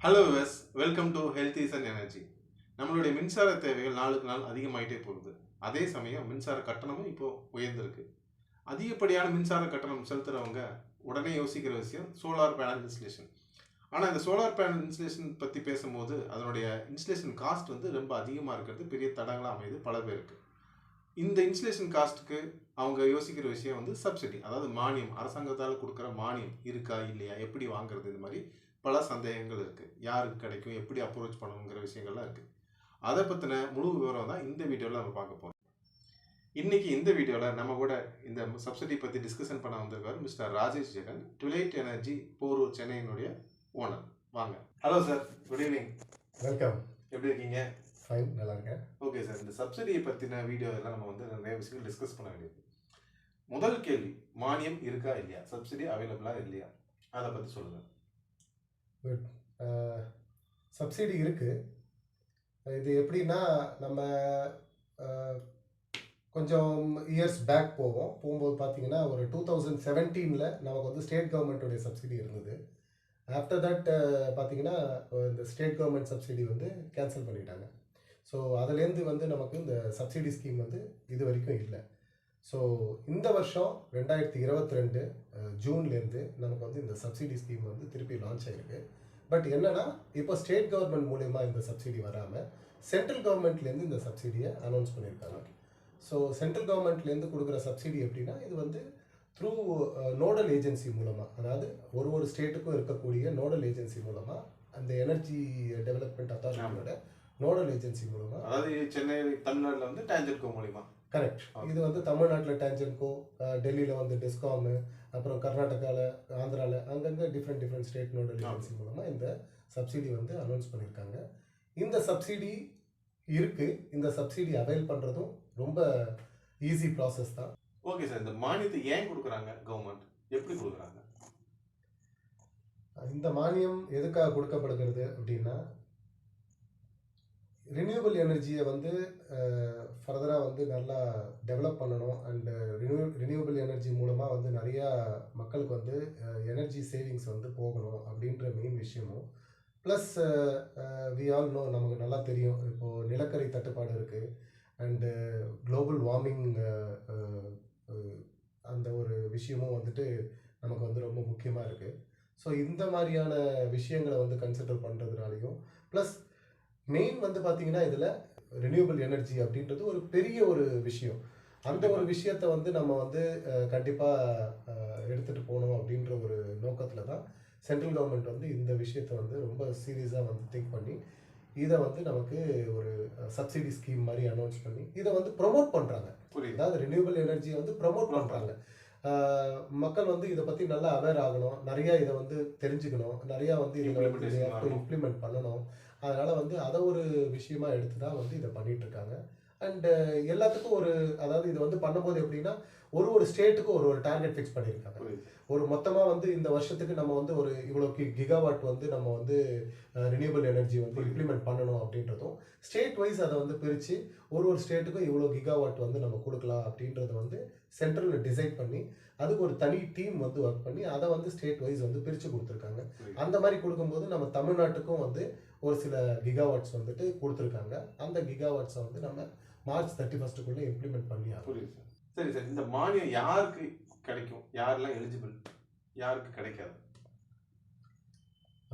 Hello viewers, welcome to health is and energy. நம்மளுடைய மின்சார தேவைகள் நாளுக்கு நாள் அதிகமாயிட்டே போகுது. அதே சமயம் மின்சார கட்டணமும் இப்போ உயர்ந்திருக்கு. அதிகப்படியான மின்சார கட்டணம் செலுத்துறவங்க உடனே யோசிக்கிற விஷயம் சோலார் பேனல் இன்ஸ்டலேஷன். ஆனால் இந்த சோலார் பேனல் இன்ஸ்டலேஷன் பற்றி பேசும்போது அதனுடைய இன்ஸ்டலேஷன் காஸ்ட் வந்து ரொம்ப அதிகமாக இருக்கிறது பெரிய தடங்களாக அமையுது பல பேருக்கு. இந்த இன்ஸ்டலேஷன் காஸ்ட்டுக்கு அவங்க யோசிக்கிற விஷயம் வந்து சப்சிடி, அதாவது மானியம், அரசாங்கத்தால் கொடுக்குற மானியம் இருக்கா இல்லையா, எப்படி வாங்குறது, இந்த மாதிரி பல சந்தேகங்கள் இருக்குது. யாருக்கு கிடைக்கும், எப்படி அப்ரோச் பண்ணணுங்கிற விஷயங்கள்லாம் இருக்குது. அதை பற்றின முழு விவரம் தான் இந்த வீடியோவில் நம்ம பார்க்க போகிறோம். இன்னைக்கு இந்த வீடியோவில் நம்ம கூட இந்த சப்சிடி பற்றி டிஸ்கஷன் பண்ண வந்திருக்காரு mister Rajesh Jagan, Twilight energy Porur சென்னையினுடைய ஓனர். வாங்க. Hello sir, good evening. Welcome. எப்படி இருக்கீங்க? ஃபைன், நல்லா இருக்கேன். ஓகே சார், இந்த சப்சிடியை பற்றின வீடியோ எல்லாம் நம்ம வந்து நிறைய விஷயங்கள் டிஸ்கஸ் பண்ண வேண்டியது. முதல் கேள்வி, மானியம் இருக்கா இல்லையா, சப்சிடி அவைலபிளாக இல்லையா, அதை பற்றி சொல்லுங்கள். குட். சப்சிடி இருக்குது. இது எப்படின்னா, நம்ம கொஞ்சம் இயர்ஸ் பேக் போகும்போது பார்த்தீங்கன்னா ஒரு 2017 நமக்கு வந்து ஸ்டேட் கவர்மெண்ட்டுடைய சப்சிடி இருந்தது. ஆஃப்டர் தட் பார்த்தீங்கன்னா இந்த ஸ்டேட் கவர்மெண்ட் சப்சிடி வந்து கேன்சல் பண்ணிட்டாங்க. ஸோ அதுலேருந்து வந்து நமக்கு இந்த சப்சிடி ஸ்கீம் வந்து இது வரைக்கும் இல்லை. ஸோ இந்த வருஷம் 2022 ஜூன்லேருந்து நமக்கு வந்து இந்த சப்சிடி ஸ்கீம் வந்து திருப்பி லான்ச் ஆகிருக்கு. பட் என்னென்னா, இப்போ ஸ்டேட் கவர்மெண்ட் மூலயமா இந்த சப்சிடி வராமல் சென்ட்ரல் கவர்மெண்ட்லேருந்து இந்த சப்சிடியை அனௌன்ஸ் பண்ணியிருக்காங்க. ஸோ சென்ட்ரல் கவர்மெண்ட்லேருந்து கொடுக்குற சப்சிடி எப்படின்னா, இது வந்து த்ரூ நோடல் ஏஜென்சி மூலமாக, அதாவது ஒரு ஸ்டேட்டுக்கும் இருக்கக்கூடிய நோடல் ஏஜென்சி மூலமாக, அந்த எனர்ஜி டெவலப்மெண்ட் அத்தாரிட்டியோட நோடல் ஏஜென்சி மூலமாக, அதாவது சென்னை தமிழ்நாட்டில் வந்து டேஞ்சன்கோ மூலிமா. கரெக்ட். இது வந்து தமிழ்நாட்டில் டேஞ்சன்கோ, டெல்லியில் வந்து டிஸ்காமு, அப்புறம் கர்நாடகாவில், ஆந்திராவில், அங்கங்கே டிஃப்ரெண்ட் ஸ்டேட் நோடல் ஏஜென்சி மூலமாக இந்த சப்சிடி வந்து அனௌன்ஸ் பண்ணியிருக்காங்க. இந்த சப்சிடி இருக்குது. இந்த சப்சிடி அவைல் பண்ணுறதும் ரொம்ப ஈஸி ப்ராசஸ் தான். ஓகே சார், இந்த மானியத்தை ஏன் கொடுக்குறாங்க கவர்மெண்ட், எப்படி கொடுக்குறாங்க? இந்த மானியம் எதுக்காக கொடுக்கப்படுகிறது அப்படின்னா, ரினியூவபிள் எனர்ஜியை வந்து ஃபர்தராக வந்து நல்லா டெவலப் பண்ணணும். அண்டு ரினியூவபிள் எனர்ஜி மூலமாக வந்து நிறையா மக்களுக்கு வந்து எனர்ஜி சேவிங்ஸ் வந்து போகணும் அப்படின்ற மெயின் விஷயமும், ப்ளஸ் வி ஆல் நோ, நமக்கு நல்லா தெரியும், இப்போது நிலக்கரி தட்டுப்பாடு இருக்குது. அண்டு குளோபல் வார்மிங் அந்த ஒரு விஷயமும் வந்துட்டு நமக்கு வந்து ரொம்ப முக்கியமாக இருக்குது. ஸோ இந்த மாதிரியான விஷயங்களை வந்து கன்சிடர் பண்ணுறதுனாலையும், ப்ளஸ் மெயின் வந்து பார்த்தீங்கன்னா இதில் ரினியூவபிள் எனர்ஜி அப்படின்றது ஒரு பெரிய ஒரு விஷயம். அந்த ஒரு விஷயத்தை வந்து நம்ம வந்து கண்டிப்பாக எடுத்துகிட்டு போகணும் அப்படின்ற ஒரு நோக்கத்தில் தான் சென்ட்ரல் கவர்மெண்ட் வந்து இந்த விஷயத்தை வந்து ரொம்ப சீரியஸாக வந்து திங்க் பண்ணி இதை வந்து நமக்கு ஒரு சப்சிடி ஸ்கீம் மாதிரி அனௌன்ஸ் பண்ணி இதை வந்து ப்ரொமோட் பண்ணுறாங்க. அதாவது ரினியூவபிள் எனர்ஜியை வந்து ப்ரொமோட் பண்ணுறாங்க. மக்கள் வந்து இதை பற்றி நல்லா அவேர் ஆகணும், நிறையா இதை வந்து தெரிஞ்சுக்கணும், நிறையா வந்து இதில் இம்ப்ளிமெண்ட் பண்ணணும். அதனால் வந்து அதை ஒரு விஷயமா எடுத்து தான் வந்து இதை பண்ணிகிட்ருக்காங்க. அண்டு எல்லாத்துக்கும் அதாவது இது வந்து பண்ணும்போது எப்படின்னா, ஒரு ஸ்டேட்டுக்கும் ஒரு டார்கெட் ஃபிக்ஸ் பண்ணியிருக்காங்க. ஒரு மொத்தமாக வந்து இந்த வருஷத்துக்கு நம்ம வந்து ஒரு இவ்வளோ கிகாவாட் வந்து நம்ம வந்து ரினியூவபிள் எனர்ஜி வந்து இம்ப்ளிமெண்ட் பண்ணணும் அப்படின்றதும், ஸ்டேட் வைஸ் அதை வந்து பிரித்து ஒரு ஸ்டேட்டுக்கும் இவ்வளோ கிகாவாட் வந்து நம்ம கொடுக்கலாம் அப்படின்றத வந்து சென்ட்ரலில் டிசைட் பண்ணி அதுக்கு ஒரு தனி டீம் வந்து ஒர்க் பண்ணி அதை வந்து ஸ்டேட் வைஸ் வந்து பிரித்து கொடுத்துருக்காங்க. அந்த மாதிரி கொடுக்கும்போது நம்ம தமிழ்நாட்டுக்கும் வந்து ஒரு சில கிகாவாட்ஸ் வந்துட்டு கொடுத்துருக்காங்க. அந்த கிகாவாட்ஸை வந்து நம்ம மார்ச் 31 இம்ப்ளிமெண்ட் பண்ணி ஆகும். சரி சார், இந்த மானியம் யாருக்கு கிடைக்கும், யாரெல்லாம் எலிஜிபிள், யாருக்கு கிடைக்காது?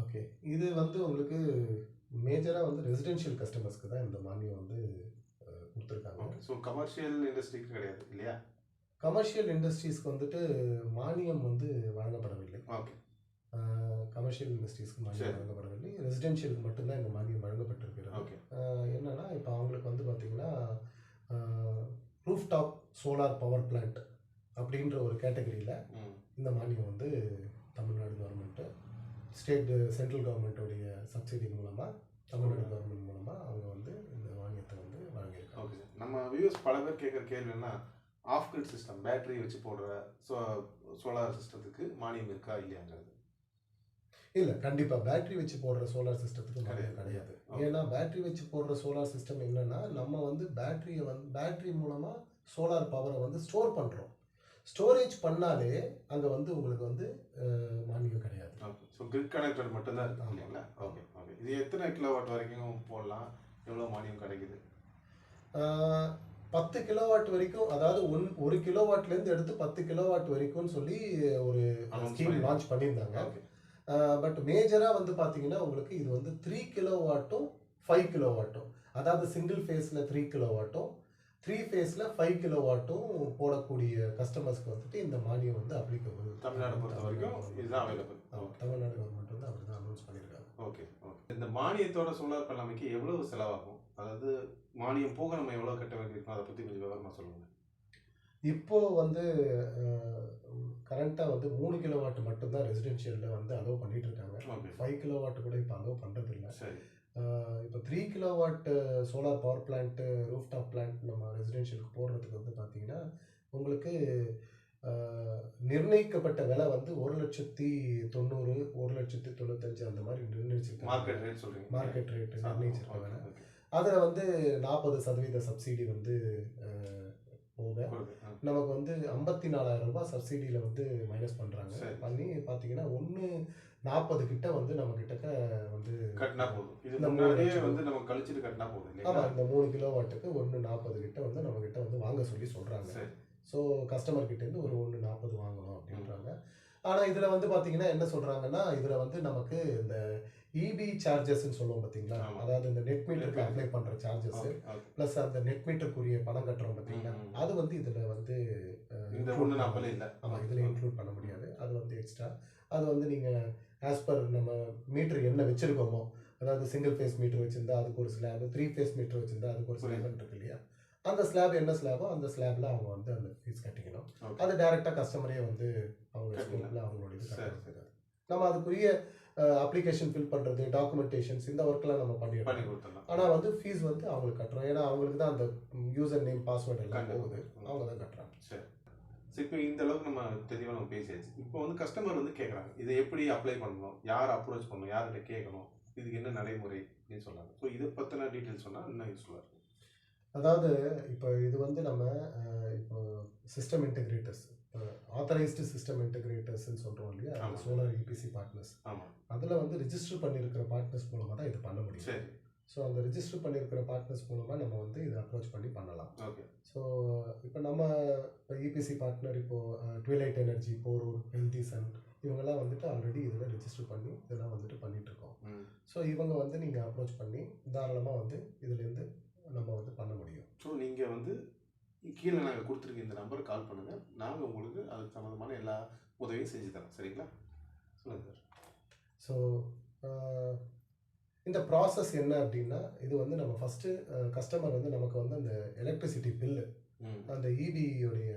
ஓகே, இது வந்து உங்களுக்கு மேஜராக வந்து ரெசிடென்ஷியல் கஸ்டமர்ஸ்க்கு தான் இந்த மானியம் வந்து கொடுத்துருக்காங்க. ஸோ கமர்ஷியல் இண்டஸ்ட்ரிக்கு கிடையாது இல்லையா? கமர்ஷியல் இண்டஸ்ட்ரீஸ்க்கு வந்துட்டு மானியம் வந்து வழங்கப்படவில்லை. ஓகே, கமர்ஷியல் இண்டஸ்ட்ரீஸ்க்கு மானியம் வழங்கப்படவில்லை. ரெசிடென்ஷியலுக்கு மட்டும்தான் இந்த மானியம் வழங்கப்பட்டிருக்கிறது. ஓகே. என்னன்னா, இப்போ அவங்களுக்கு வந்து பார்த்தீங்கன்னா ரூஃப்டாப் சோலார் பவர் பிளான்ட் அப்படின்ற ஒரு கேட்டகரியில் இந்த மானியம் வந்து தமிழ்நாடு கவர்மெண்ட்டு சென்ட்ரல் கவர்மெண்ட்டோடைய சப்சிடி மூலமாக, தமிழ்நாடு கவர்மெண்ட் மூலமாக அவங்க வந்து இந்த மானியத்தை வந்து வழங்கியிருக்காங்க. ஓகே சார், நம்ம வியூஸ் பல பேர் கேட்குற கேள்வின்னா, ஆஃப் கிரிட் சிஸ்டம், பேட்டரி வச்சு போடுற சோலார் சிஸ்டத்துக்கு மானியம் இருக்கா இல்லையாங்கிறது. இல்லை, கண்டிப்பாக பேட்டரி வச்சு போடுற சோலார் சிஸ்டத்துக்கு மானியம் கிடையாது. ஏன்னா பேட்டரி வச்சு போடுற சோலார் சிஸ்டம் என்னென்னா, நம்ம வந்து பேட்டரி மூலமாக சோலார் பவரை வந்து ஸ்டோர் பண்ணுறோம். ஸ்டோரேஜ் பண்ணாலே அங்கே வந்து உங்களுக்கு வந்து மானியம் கிடையாது. ஓகே. ஸோ கிரிட் கனெக்டட் மட்டும்தான் இருக்கு இல்லைங்களா? Okay okay. இது எத்தனை கிலோவாட் வரைக்கும் போடலாம், எவ்வளோ மானியம் கிடைக்குது? 10 கிலோவாட் வரைக்கும், அதாவது 1 கிலோவாட்லேருந்து எடுத்து 10 கிலோவாட் வரைக்கும்னு சொல்லி ஒரு ஸ்கீம் லான்ச் பண்ணியிருந்தாங்க. பட் மேஜராக வந்து பார்த்தீங்கன்னா உங்களுக்கு இது வந்து 3 கிலோவாட்டும் 5 கிலோவாட்டும், அதாவது சிங்கிள் ஃபேஸில் 3 கிலோவாட்டும் 3 ஃபேஸில் 5 கிலோவாட்டும் போடக்கூடிய கஸ்டமர்ஸ்க்கு வந்துட்டு இந்த மானியம் வந்து அப்ளிகபிள். தமிழ்நாடு பொறுத்த வரைக்கும் இதுதான் அவைலபிள். தமிழ்நாடு கவர்மெண்ட் வந்து அப்படி தான் அனௌன்ஸ் பண்ணியிருக்காங்க. Okay okay. இந்த மானியத்தோட சோலார் பேனல் அமைக்க எவ்வளவு செலவாகும்? அதாவது மானியம் போக நம்ம எவ்வளோ கட்ட வேண்டியிருக்கும், அதை பற்றி கொஞ்சம் விவரமாக சொல்லுங்கள். இப்போ வந்து கரண்ட்டாக வந்து 3 கிலோவாட் மட்டும்தான் ரெசிடென்ஷியலில் வந்து அலோவ் பண்ணிட்டு இருக்காங்க. 5 கிலோவாட் கூட இப்போ அலோவ் பண்ணுறது இல்லை. இப்போ 3 kilowatt solar power plant, roof top plant நம்ம ரெசிடென்ஷியலுக்கு போடுறதுக்கு வந்து பார்த்தீங்கன்னா உங்களுக்கு நிர்ணயிக்கப்பட்ட விலை வந்து 1,90,000, 1,95,000 அந்த மாதிரி நிர்ணயிச்சிருக்காங்க. மார்க்கெட் ரேட் சொல்கிறீங்க? மார்க்கெட் ரேட் நிர்ணயிச்சிருக்காங்க. அதில் வந்து 40% சப்சிடி வந்து போக நமக்கு வந்து 54,000 ரூபாய் சப்சிடியில் வந்து மைனஸ் பண்ணுறாங்க. பண்ணி பார்த்தீங்கன்னா 1,40 கிட்ட வந்து நம்ம கிட்டக்க வந்து கட்டினா போதும். இது முன்னாடியே வந்து நம்ம கழிச்சிட்டு கட்டினா போதும். ஆமாம், இந்த 3 கிலோவாட்டுக்கு 1,40 கிட்ட வந்து நம்ம கிட்ட வந்து வாங்க சொல்லி சொல்கிறாங்க. ஸோ கஸ்டமர் கிட்டேருந்து ஒரு 1,40 வாங்கணும் அப்படின்றாங்க. ஆனால் இதில் வந்து பார்த்தீங்கன்னா என்ன சொல்கிறாங்கன்னா, இதில் வந்து நமக்கு இந்த இபி சார்ஜஸ்ன்னு சொல்லுவோம் பார்த்தீங்களா, அதாவது இந்த நெட் மீட்டருக்கு அப்ளை பண்ணுற சார்ஜஸ் ப்ளஸ் அந்த நெட் மீட்டருக்குரிய பணம் கட்டுறோம் பார்த்தீங்களா, அது வந்து இதில் வந்து ஆமாம், இதில் இன்க்ளூட் பண்ண முடியாது. அது வந்து எக்ஸ்ட்ரா. அது வந்து நீங்கள் ஆஸ் பர் நம்ம மீட்டர் என்ன வச்சுருக்கோமோ, அதாவது சிங்கிள் ஃபேஸ் மீட்டர் வச்சுருந்தா அதுக்கு ஒரு ஸ்லாப், 3 ஃபேஸ் மீட்டர் வச்சுருந்தா அதுக்கு ஒரு ஸ்லாப் இருக்கு இல்லையா, அந்த ஸ்லாப் என்ன ஸ்லாபோ அந்த ஸ்லாபில் அவங்க வந்து அந்த ஃபீஸ் கட்டிக்கணும். அது டைரெக்டாக கஸ்டமரே வந்து அவங்க ஸ்கூலில் அவங்களோட இது கட்டுறது. நம்ம அதுக்குரிய அப்ளிகேஷன் ஃபில் பண்ணுறது, டாக்குமெண்டேஷன்ஸ், இந்த ஒர்க்கெலாம் நம்ம பண்ணி கொடுத்துடலாம். ஆனால் வந்து ஃபீஸ் வந்து அவங்களுக்கு கட்டுறோம். ஏன்னா அவங்களுக்கு தான் அந்த யூசர் நேம் பாஸ்வேர்டு எல்லாம் போகுது, அவங்க தான் கட்டுறாங்க. சரி. இப்போ இந்த அளவுக்கு நம்ம தெளிவாக நம்ம பேசியாச்சு. இப்போ வந்து கஸ்டமர் வந்து கேட்குறாங்க, இதை எப்படி அப்ளை பண்ணணும், யார் அப்ரோச் பண்ணணும், யார்கிட்ட கேட்கணும், இதுக்கு என்ன நடைமுறை அப்படின்னு சொன்னாங்க. ஸோ இதை பற்றின டீட்டெயில்ஸ் சொன்னால் இன்னும் யூஸ்ஃபுல்லாக இருக்கும். அதாவது இப்போ இது வந்து நம்ம இப்போ சிஸ்டம் இன்டெகிரேட்டர்ஸ், ஆத்தரைஸ்டு சிஸ்டம் இன்டெகிரேட்டர்ஸ்ன்னு சொல்கிறோம் இல்லையா, சோலார் இபிசி பார்ட்னர்ஸ், அதில் வந்து ரிஜிஸ்டர் பண்ணியிருக்கிற பார்ட்னர்ஸ் மூலமாக தான் இது பண்ண முடியும். சரி. ஸோ அந்த ரிஜிஸ்டர் பண்ணியிருக்கிற பார்ட்னர்ஸ் மூலமாக நம்ம வந்து இதை அப்ரோச் பண்ணி பண்ணலாம். ஓகே. ஸோ இப்போ நம்ம இப்போ இபிசி பார்ட்னர் இப்போது twilight energy, Porur, healthy sun, இவங்கெல்லாம் வந்துட்டு ஆல்ரெடி இதில் ரிஜிஸ்டர் பண்ணி இதெல்லாம் வந்துட்டு பண்ணிகிட்ருக்கோம். ஸோ இவங்க வந்து நீங்கள் அப்ரோச் பண்ணி தாராளமாக வந்து இதுலேருந்து நம்ம வந்து பண்ண முடியும். ஸோ நீங்கள் வந்து கீழே நாங்கள் கொடுத்துருக்க இந்த நம்பருக்கு கால் பண்ணுங்கள், நாங்கள் உங்களுக்கு அதுக்கு சம்மந்தமான எல்லா உதவியும் செஞ்சு தரோம். சரிங்களா? சொல்லுங்கள் சார். ஸோ இந்த ப்ராசஸ் என்ன அப்படின்னா, இது வந்து நம்ம ஃபஸ்ட்டு கஸ்டமர் வந்து நமக்கு வந்து அந்த எலக்ட்ரிசிட்டி பில்லு, அந்த இபியோடைய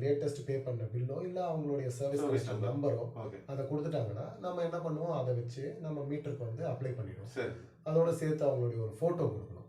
லேட்டஸ்ட் பே பண்ண பில்லோ இல்லை அவங்களுடைய சர்வீஸ் நம்பரோ அதை கொடுத்துட்டாங்கன்னா நம்ம என்ன பண்ணுவோம், அதை வச்சு நம்ம மீட்டருக்கு வந்து அப்ளை பண்ணிடுவோம். அதோட சேர்த்து அவங்களுடைய ஒரு ஃபோட்டோ கொடுக்கணும்.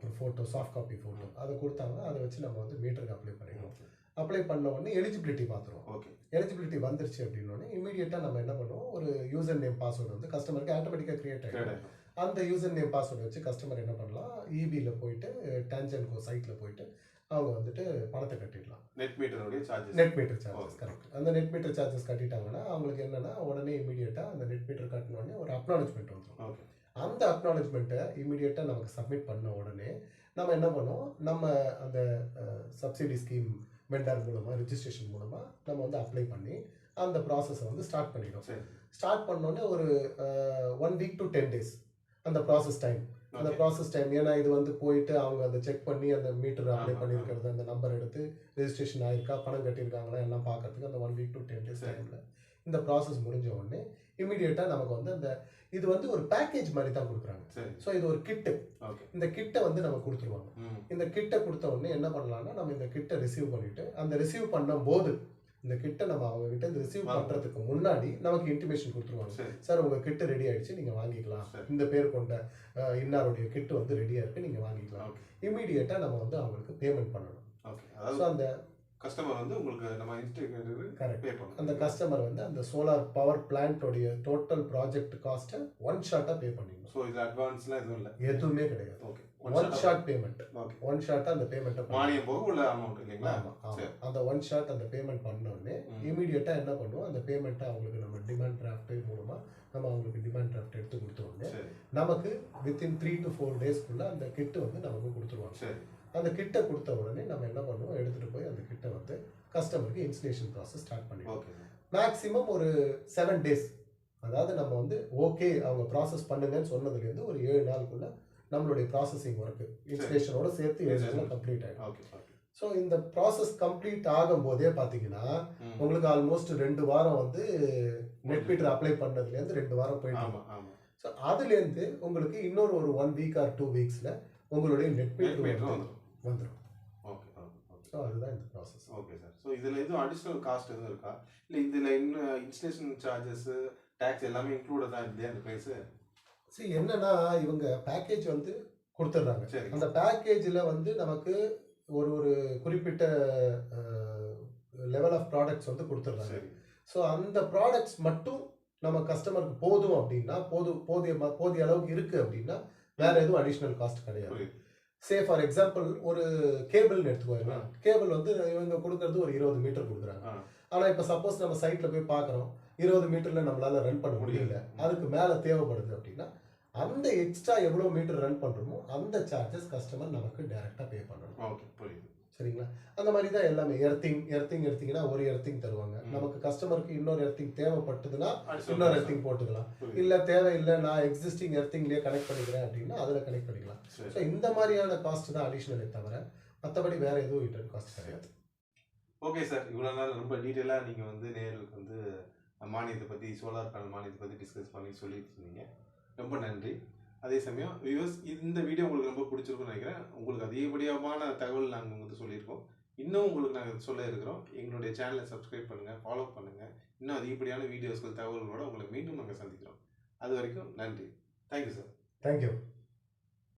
ஒரு ஃபோட்டோ, சாஃப்ட் காப்பி ஃபோட்டோ அதை கொடுத்தாங்கன்னா அதை வச்சு நம்ம வந்து மீட்டருக்கு அப்ளை பண்ணிடுவோம். அப்ளை பண்ண உடனே எலிஜிபிலிட்டி பார்த்துருவோம். எலிஜிபிலிட்டி வந்துருச்சு அப்படின்னோடனே இமீடியட்டாக நம்ம என்ன பண்ணுவோம், ஒரு யூசர் நேம் பாஸ்வேர்டு வந்து கஸ்டமருக்கு ஆட்டோமேட்டிக்காக கிரியேட் ஆகிடும். அந்த யூசர் நேம் பாஸ்வேர்டு வச்சு கஸ்டமர் என்ன பண்ணலாம், இபியில் போயிட்டு டான்ஜென்கோ சைட்டில் போயிட்டு அவங்க வந்துட்டு பணத்தை கட்டிடலாம். Net meter charges correct. அந்த நெட் மீட்டர் சார்ஜஸ் கட்டிட்டாங்கன்னா அவங்களுக்கு என்னன்னா உடனே இமீடியட்டாக அந்த நெட் மீட்டர் கட்டினோடனே ஒரு அக்னாலஜ்மெண்ட் வந்துடும். அந்த அக்னாலஜ்மெண்ட்டை இமீடியட்டாக நமக்கு சப்மிட் பண்ண உடனே நம்ம என்ன பண்ணுவோம், நம்ம அந்த சப்சிடி ஸ்கீம் வெண்டர் மூலமாக, ரிஜிஸ்ட்ரேஷன் மூலமாக நம்ம வந்து அப்ளை பண்ணி அந்த ப்ராசஸை வந்து ஸ்டார்ட் பண்ணிடும். ஸ்டார்ட் பண்ணோடனே ஒரு 1 week to 10 days அந்த ப்ராசஸ் டைம். அந்த ப்ராசஸ் டைம் ஏன்னா இது வந்து போயிட்டு அவங்க அதை செக் பண்ணி அந்த மீட்டர் அப்ளை பண்ணியிருக்கிறது, அந்த நம்பர் எடுத்து ரெஜிஸ்ட்ரேஷன் ஆகிருக்கா, பணம் கட்டியிருக்காங்களா எல்லாம் பார்க்கறதுக்கு அந்த 1 week to 10 days டைமில் இந்த ப்ராசஸ் முடிஞ்ச உடனே இமீடியட்டாக நமக்கு வந்து அந்த இது வந்து ஒரு பேக்கேஜ் மாதிரி தான் கொடுக்குறாங்க. ஸோ இது ஒரு கிட்டு. இந்த கிட்டை வந்து நம்ம கொடுத்துருவாங்க. இந்த கிட்டை கொடுத்த உடனே என்ன பண்ணலாம்னா, நம்ம இந்த கிட்டை ரிசீவ் பண்ணிட்டு அந்த ரிசீவ் பண்ணும்போது இந்த கிட்ட நம்ம அவங்க கிட்ட இருந்து ரிசீவ் பண்றதுக்கு முன்னாடி நமக்கு இன்டிமேஷன் கொடுத்துருவாங்க. சார் உங்க கிட்ட ரெடி ஆயிடுச்சு, நீங்க வாங்கிக்கலாம், இந்த பேர் கொண்ட இன்னாருடைய கிட் வந்து ரெடியா இருக்கு, நீங்க வாங்கிக்கலாம். இமீடியட்டா நம்ம வந்து அவங்களுக்கு பேமெண்ட் பண்ணணும். ஸோ அந்த கஸ்டமர் வந்து உங்களுக்கு நம்ம இன்ஸ்டேட்டருக்கு கரெக்ட். பே பண்ணணும். அந்த கஸ்டமர் வந்து அந்த சோலார் பவர் பிளான்ட்டோடைய டோட்டல் ப்ராஜெக்ட் காஸ்ட்டை ஒன் ஷாட்டாக பே பண்ணிடணும். ஸோ இது அட்வான்ஸ்லாம் எதுவும் இல்லை. எதுவுமே கிடையாது. Okay. One shot payment. Okay. One ஷாட்டாக அந்த பேமெண்ட்டை மானியம் போக உள்ள அமௌண்ட் இல்லைங்களா? ஆமாம். அந்த ஒன் ஷாட் அந்த பேமெண்ட் பண்ண உடனே இமீடியட்டாக என்ன பண்ணுவோம், அந்த பேமெண்ட்டை அவங்களுக்கு நம்ம டிமாண்ட் டிராஃப்ட் மூலமாக நம்ம அவங்களுக்கு டிமாண்ட் டிராஃப்ட் எடுத்து கொடுத்த உடனே நமக்கு வித்தின் 3 to 4 டேஸ்க்குள்ளே அந்த கிட்டு வந்து நமக்கு கொடுத்துருவாங்க. சரி. அந்த கிட்டை கொடுத்த உடனே நம்ம என்ன பண்ணுவோம், எடுத்துகிட்டு போய் அந்த கிட்டை வந்து கஸ்டமருக்கு இன்ஸ்டலேஷன் ப்ராசஸ் ஸ்டார்ட் பண்ணிடுவோம். மேக்ஸிமம் ஒரு 7 டேஸ், அதாவது நம்ம வந்து ஓகே அவங்க ப்ராசஸ் பண்ணுங்கன்னு சொன்னதுலேருந்து ஒரு 7 நாளுக்குள்ள நம்மளுடைய ப்ராசஸிங் ஒர்க்கு இன்ஸ்டலேஷனோட சேர்த்து 7 நாளில் கம்ப்ளீட் ஆகிடும். ஸோ இந்த ப்ராசஸ் கம்ப்ளீட் ஆகும்போதே பார்த்தீங்கன்னா உங்களுக்கு ஆல்மோஸ்ட் 2 வாரம் வந்து நெட் மீட்டர் அப்ளை பண்ணதுலேருந்து 2 வாரம் போயிட்டு, ஸோ அதுலேருந்து உங்களுக்கு இன்னொரு ஒரு 1 வீக் ஆர் 2 வீக்ஸில் உங்களுடைய நெட் மீட்டர் வந்துடும். ஓகே. ஸோ அதுதான் இந்த ப்ராசஸ். Okay sir. ஸோ இதில் எதுவும் அடிஷ்னல் காஸ்ட் எதுவும் இருக்கா, இல்லை இதில் இன்னும் இன்ஸ்டலேஷன் சார்ஜஸ்ஸு டேக்ஸ் எல்லாமே இன்க்ளூடாக தான் இல்லையா அந்த ப்ரைஸு? சரி, என்னன்னா இவங்க பேக்கேஜ் வந்து கொடுத்துட்றாங்க. அந்த பேக்கேஜில் வந்து நமக்கு ஒரு குறிப்பிட்ட லெவல் ஆஃப் ப்ராடக்ட்ஸ் வந்து கொடுத்துட்றாங்க. ஸோ அந்த ப்ராடக்ட்ஸ் மட்டும் நம்ம கஸ்டமருக்கு போதும் அப்படின்னா, போதிய அளவுக்கு இருக்குது அப்படின்னா வேற எதுவும் அடிஷ்னல் காஸ்ட் கிடையாது. சே ஃபார் எக்ஸாம்பிள் ஒரு கேபிள்னு எடுத்துக்கோங்க. கேபிள் வந்து இவங்க கொடுக்கறது ஒரு 20 மீட்டர் கொடுக்குறாங்க. ஆனால் இப்போ சப்போஸ் நம்ம சைட்டில் போய் பார்க்குறோம் 20 மீட்டரில் நம்மளால ரன் பண்ண முடியல, அதுக்கு மேலே தேவைப்படுது அப்படின்னா அந்த எக்ஸ்ட்ரா எவ்வளோ மீட்டர் ரன் பண்ணுறோமோ அந்த சார்ஜஸ் கஸ்டமர் நமக்கு டைரெக்டாக பே பண்ணணும். ஓகே, புரியுது. சரிங்களா? அந்த மாதிரி தான் எல்லாமே. எர்த்திங் எடுத்தீங்கன்னா ஒரு எர்த்திங் தருவாங்க. நமக்கு கஸ்டமருக்கு இன்னொரு எர்த்திங் தேவைப்பட்டதுன்னா இன்னொரு எர்த்திங் போட்டுக்கலாம். இல்லை தேவையில்லை நான் எக்ஸிஸ்டிங் எர்த்திங்லேயே கனெக்ட் பண்ணிக்கிறேன் அப்படின்னா அதில் கனெக்ட் பண்ணிக்கலாம். ஸோ இந்த மாதிரியான காஸ்ட் தான் அடிஷ்னலே தவிர மற்றபடி வேற எதுவும் இன்டர் காஸ்ட் கிடையாது. ஓகே சார், இவ்வளோ நாள் ரொம்ப டீட்டெயிலாக நீங்கள் வந்து நேயர்களுக்கு வந்து மானியத்தை பற்றி, சோலார் பேனல் மானியத்தை பற்றி டிஸ்கஸ் பண்ணி சொல்லிட்டு இருந்தீங்க. ரொம்ப நன்றி. அதே சமயம் வியூவர்ஸ், இந்த வீடியோ உங்களுக்கு ரொம்ப பிடிச்சிருக்குன்னு நினைக்கிறேன். உங்களுக்கு அதிகப்படியான தகவல் நாங்கள் உங்களுக்கு சொல்லியிருக்கோம். இன்னும் உங்களுக்கு நாங்கள் சொல்ல இருக்கிறோம். எங்களுடைய சேனலை சப்ஸ்கிரைப் பண்ணுங்கள், ஃபாலோ பண்ணுங்கள். இன்னும் அதிகப்படியான வீடியோஸ்கள் தகவல்களோடு உங்களை மீண்டும் நாங்கள் சந்திக்கிறோம். அது வரைக்கும் நன்றி. Thank you sir. தேங்க்யூ.